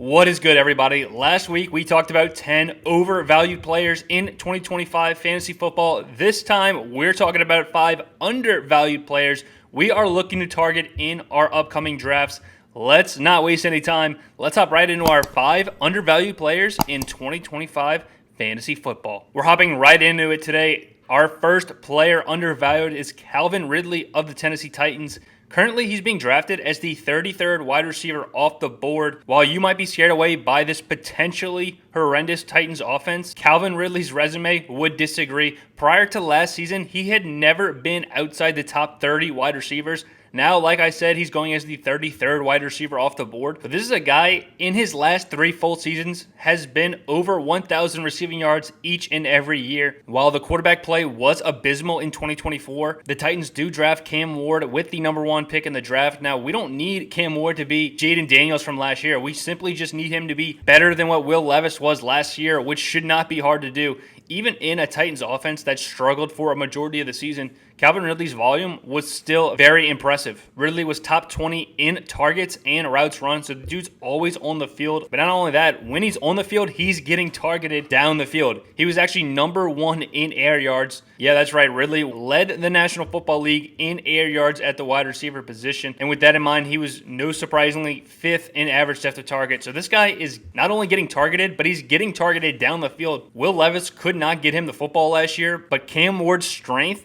What is good, everybody? Last week, we talked about 10 overvalued players in 2025 fantasy football. This time, we're talking about 5 undervalued players we are looking to target in our upcoming drafts. Let's not waste any time. Let's hop right into our 5 undervalued players in 2025 fantasy football. We're hopping right into it today. Our first player undervalued is Calvin Ridley of the Tennessee Titans. Currently, he's being drafted as the 33rd wide receiver off the board. While you might be scared away by this potentially horrendous Titans offense, Calvin Ridley's resume would disagree. Prior to last season, he had never been outside the top 30 wide receivers. Now, like I said, he's going as the 33rd wide receiver off the board. But this is a guy in his last 3 full seasons has been over 1,000 receiving yards each and every year. While the quarterback play was abysmal in 2024, the Titans do draft Cam Ward with the number 1 pick in the draft. Now, we don't need Cam Ward to be Jaden Daniels from last year. We simply just need him to be better than what Will Levis was last year, which should not be hard to do. Even in a Titans offense that struggled for a majority of the season, Calvin Ridley's volume was still very impressive. Ridley was top 20 in targets and routes run, so the dude's always on the field. But not only that, when he's on the field, he's getting targeted down the field. He was actually number 1 in air yards. Yeah, that's right. Ridley led the National Football League in air yards at the wide receiver position. And with that in mind, he was no surprisingly 5th in average depth of target. So this guy is not only getting targeted, but he's getting targeted down the field. Will Levis could not get him the football last year, but Cam Ward's strength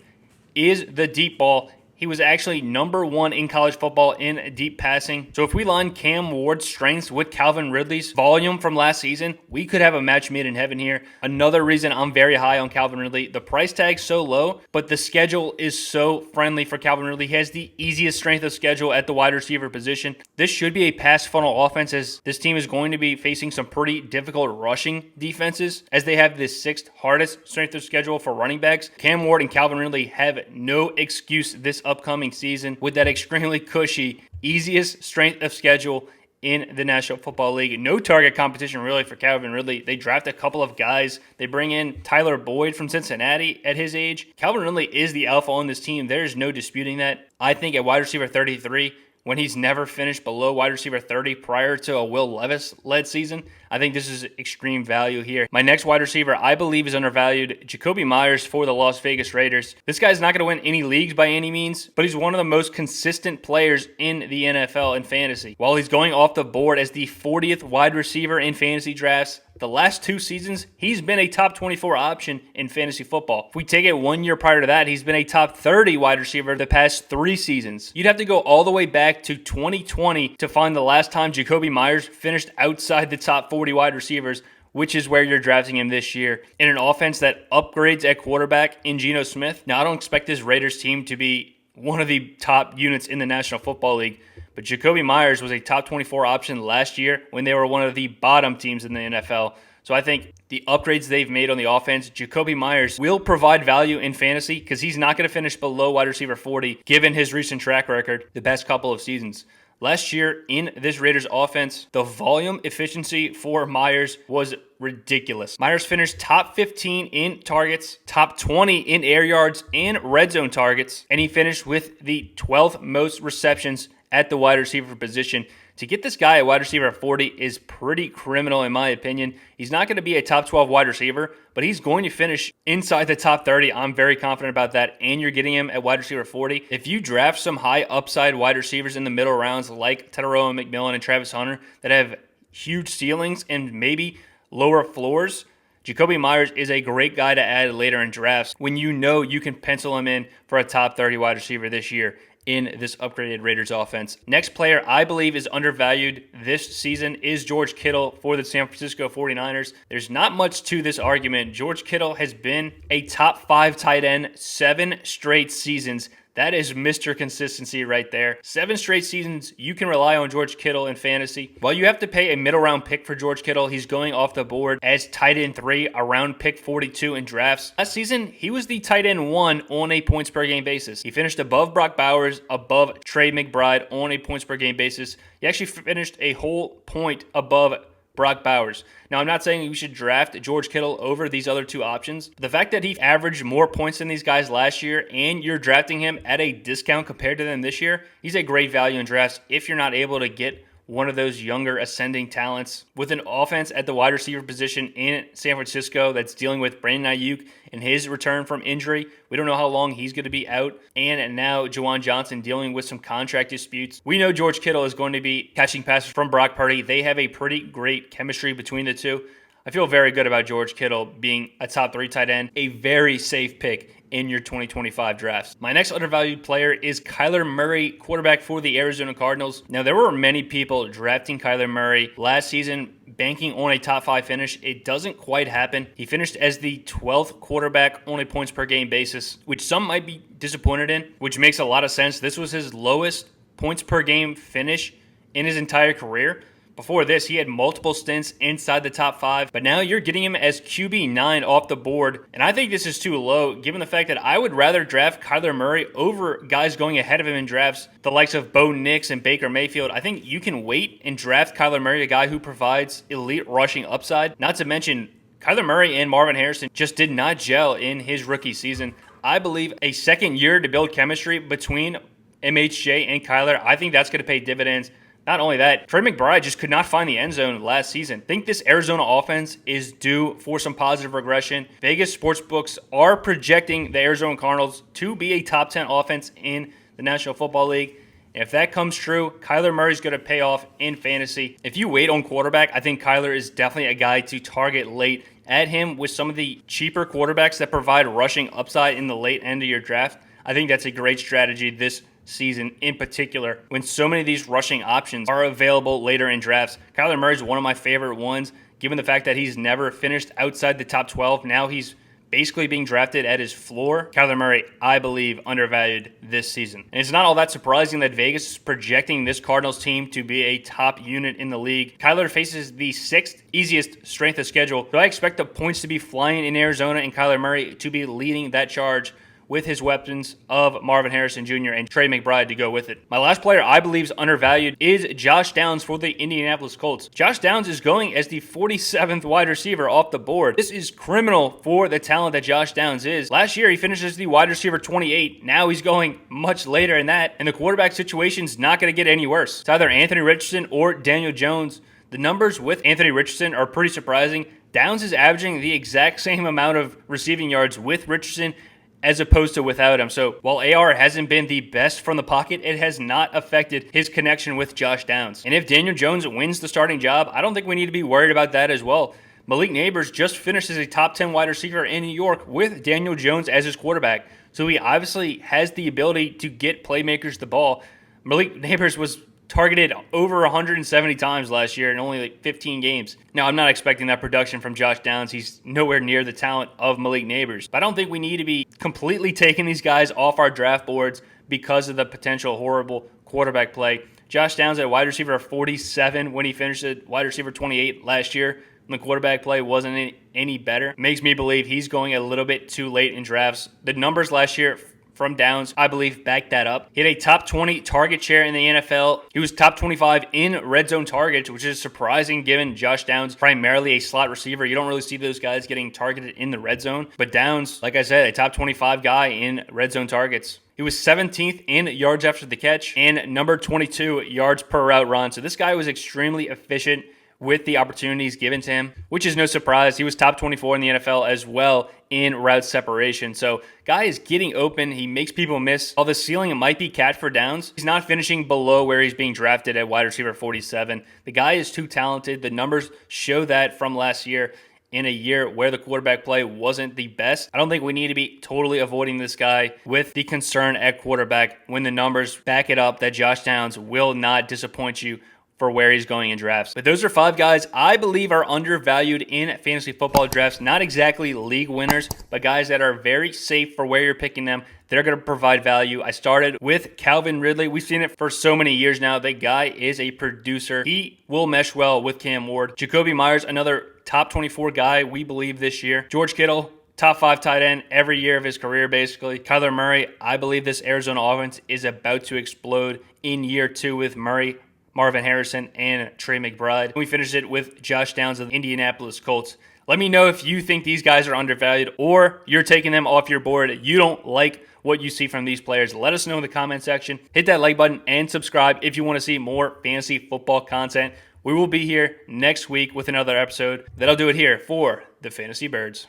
is the deep ball. He was actually number 1 in college football in deep passing. So if we line Cam Ward's strengths with Calvin Ridley's volume from last season, we could have a match made in heaven here. Another reason I'm very high on Calvin Ridley. The price tag's so low, but the schedule is so friendly for Calvin Ridley. He has the easiest strength of schedule at the wide receiver position. This should be a pass funnel offense, as this team is going to be facing some pretty difficult rushing defenses, as they have the 6th hardest strength of schedule for running backs. Cam Ward and Calvin Ridley have no excuse this upcoming season with that extremely cushy, easiest strength of schedule in the National Football League. No target competition really for Calvin Ridley. They draft a couple of guys. They bring in Tyler Boyd from Cincinnati at his age. Calvin Ridley is the alpha on this team. There's no disputing that. I think at wide receiver 33, when he's never finished below wide receiver 30 prior to a Will Levis-led season, I think this is extreme value here. My next wide receiver I believe is undervalued, Jacobi Meyers for the Las Vegas Raiders. This guy's not going to win any leagues by any means, but he's one of the most consistent players in the NFL in fantasy. While he's going off the board as the 40th wide receiver in fantasy drafts, the last 2 seasons, he's been a top 24 option in fantasy football. If we take it 1 year prior to that, he's been a top 30 wide receiver the past 3 seasons. You'd have to go all the way back to 2020 to find the last time Jacobi Meyers finished outside the top 40 wide receivers, which is where you're drafting him this year. In an offense that upgrades at quarterback in Geno Smith, now I don't expect this Raiders team to be one of the top units in the National Football League, but Jacobi Meyers was a top 24 option last year when they were one of the bottom teams in the NFL. So I think the upgrades they've made on the offense, Jacobi Meyers will provide value in fantasy because he's not going to finish below wide receiver 40 given his recent track record the past couple of seasons. Last year in this Raiders offense, the volume efficiency for Meyers was ridiculous. Meyers finished top 15 in targets, top 20 in air yards and red zone targets, and he finished with the 12th most receptions at the wide receiver position. To get this guy at wide receiver 40 is pretty criminal in my opinion. He's not going to be a top 12 wide receiver, but he's going to finish inside the top 30. I'm very confident about that, and you're getting him at wide receiver 40. If you draft some high upside wide receivers in the middle rounds like Teteroa McMillan and Travis Hunter that have huge ceilings and maybe lower floors, Jacobi Meyers is a great guy to add later in drafts when you know you can pencil him in for a top 30 wide receiver this year in this upgraded Raiders offense. Next player I believe is undervalued this season is George Kittle for the San Francisco 49ers. There's not much to this argument. George Kittle has been a top 5 tight end 7 straight seasons. That is Mr. Consistency right there. 7 straight seasons, you can rely on George Kittle in fantasy. While you have to pay a middle round pick for George Kittle, he's going off the board as tight end 3, around pick 42 in drafts. Last season, he was the tight end 1 on a points per game basis. He finished above Brock Bowers, above Trey McBride on a points per game basis. He actually finished a whole point above Brock Bowers. Now, I'm not saying you should draft George Kittle over these other 2 options. The fact that he averaged more points than these guys last year and you're drafting him at a discount compared to them this year, he's a great value in drafts if you're not able to get one of those younger ascending talents. With an offense at the wide receiver position in San Francisco that's dealing with Brandon Ayuk and his return from injury, we don't know how long he's going to be out. And now Juwan Johnson dealing with some contract disputes. We know George Kittle is going to be catching passes from Brock Purdy. They have a pretty great chemistry between the two. I feel very good about George Kittle being a top 3 tight end, a very safe pick in your 2025 drafts. My next undervalued player is Kyler Murray, quarterback for the Arizona Cardinals. Now, there were many people drafting Kyler Murray last season, banking on a top 5 finish. It doesn't quite happen. He finished as the 12th quarterback on a points per game basis, which some might be disappointed in, which makes a lot of sense. This was his lowest points per game finish in his entire career. Before this, he had multiple stints inside the top 5, but now you're getting him as QB9 off the board, and I think this is too low given the fact that I would rather draft Kyler Murray over guys going ahead of him in drafts, the likes of Bo Nix and Baker Mayfield. I think you can wait and draft Kyler Murray, a guy who provides elite rushing upside. Not to mention, Kyler Murray and Marvin Harrison just did not gel in his rookie season. I believe a second year to build chemistry between MHJ and Kyler, I think that's going to pay dividends. Not only that, Trey McBride just could not find the end zone last season. I think this Arizona offense is due for some positive regression. Vegas sportsbooks are projecting the Arizona Cardinals to be a top 10 offense in the National Football League. If that comes true, Kyler Murray's going to pay off in fantasy. If you wait on quarterback, I think Kyler is definitely a guy to target late. Add him with some of the cheaper quarterbacks that provide rushing upside in the late end of your draft. I think that's a great strategy this season in particular, when so many of these rushing options are available later in drafts. Kyler Murray is one of my favorite ones, given the fact that he's never finished outside the top 12. Now he's basically being drafted at his floor. Kyler Murray, I believe, undervalued this season. And it's not all that surprising that Vegas is projecting this Cardinals team to be a top unit in the league. Kyler faces the 6th easiest strength of schedule, so I expect the points to be flying in Arizona and Kyler Murray to be leading that charge with his weapons of Marvin Harrison Jr. and Trey McBride to go with it. My last player I believe is undervalued is Josh Downs for the Indianapolis Colts. Josh Downs is going as the 47th wide receiver off the board. This is criminal for the talent that Josh Downs is. Last year, he finished as the wide receiver 28. Now he's going much later in that, and the quarterback situation's not going to get any worse. It's either Anthony Richardson or Daniel Jones. The numbers with Anthony Richardson are pretty surprising. Downs is averaging the exact same amount of receiving yards with Richardson as opposed to without him. So while AR hasn't been the best from the pocket, it has not affected his connection with Josh Downs. And if Daniel Jones wins the starting job, I don't think we need to be worried about that as well. Malik Neighbors just finished as a top 10 wide receiver in New York with Daniel Jones as his quarterback. So he obviously has the ability to get playmakers the ball. Malik Neighbors was targeted over 170 times last year in only like 15 games. Now, I'm not expecting that production from Josh Downs. He's nowhere near the talent of Malik Neighbors. But I don't think we need to be completely taking these guys off our draft boards because of the potential horrible quarterback play. Josh Downs at wide receiver 47 when he finished at wide receiver 28 last year. The quarterback play wasn't any better. Makes me believe he's going a little bit too late in drafts. The numbers last year from Downs, I believe, backed that up. He had a top 20 target share in the NFL. He was top 25 in red zone targets, which is surprising given Josh Downs, primarily a slot receiver. You don't really see those guys getting targeted in the red zone. But Downs, like I said, a top 25 guy in red zone targets. He was 17th in yards after the catch and number 22 yards per route run. So this guy was extremely efficient with the opportunities given to him, which is no surprise. He was top 24 in the NFL as well in route separation. So guy is getting open. He makes people miss. While the ceiling might be capped for Downs, he's not finishing below where he's being drafted at wide receiver 47. The guy is too talented. The numbers show that from last year. In a year where the quarterback play wasn't the best, I don't think we need to be totally avoiding this guy with the concern at quarterback when the numbers back it up that Josh Downs will not disappoint you for where he's going in drafts. But those are 5 guys I believe are undervalued in fantasy football drafts. Not exactly league winners, but guys that are very safe for where you're picking them. They're going to provide value. I started with Calvin Ridley. We've seen it for so many years now. The guy is a producer. He will mesh well with Cam Ward. Jacobi Meyers, another top 24 guy we believe this year. George Kittle, top 5 tight end every year of his career, basically. Kyler Murray, I believe this Arizona offense is about to explode in year 2 with Murray Marvin Harrison, and Trey McBride. We finished it with Josh Downs of the Indianapolis Colts. Let me know if you think these guys are undervalued or you're taking them off your board. You don't like what you see from these players. Let us know in the comment section. Hit that like button and subscribe if you want to see more fantasy football content. We will be here next week with another episode. That'll do it here for the Fantasy Birds.